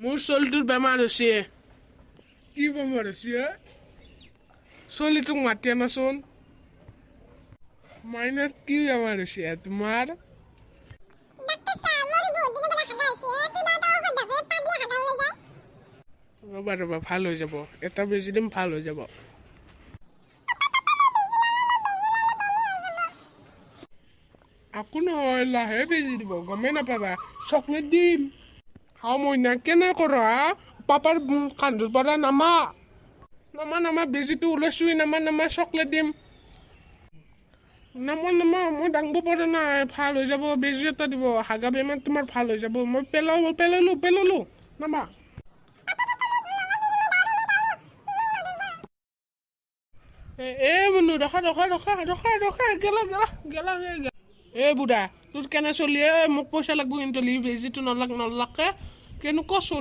মোৰ ছোৱালীটোৰ বেমাৰ হৈছে। কি বেমাৰ হৈছে? ছোৱালীটোক মাতি আনাচোন। মাইনাৰ কি বেমাৰ হৈছে তোমাৰ? ৰ'বা ৰ'বা, ভাল হৈ যাব। এটা বেজি দিম, ভাল হৈ যাব। একো নহয়, লাহে বেজি দিব, গমেই নাপাবা। চকলেট দিম। মইনা কেনে কৰ পাপাৰ কান্ধৰ পৰা নামা। নামা বেজিটো ওলাইছোৱেই, নামা চকলেট দিম। নামা মই দাঙিব পৰা নাই। ভাল হৈ যাব, বেজি এটা দিব। হাগা বেমাৰ তোমাৰ ভাল হৈ যাব। মই পেলালো নামা। মনু ৰখা গেলা। বুঢ়া তোৰ কেনে চলি মোক পইচা লাগব কিন্তু বেজিটো নলাকে কেনেকুৱা চলি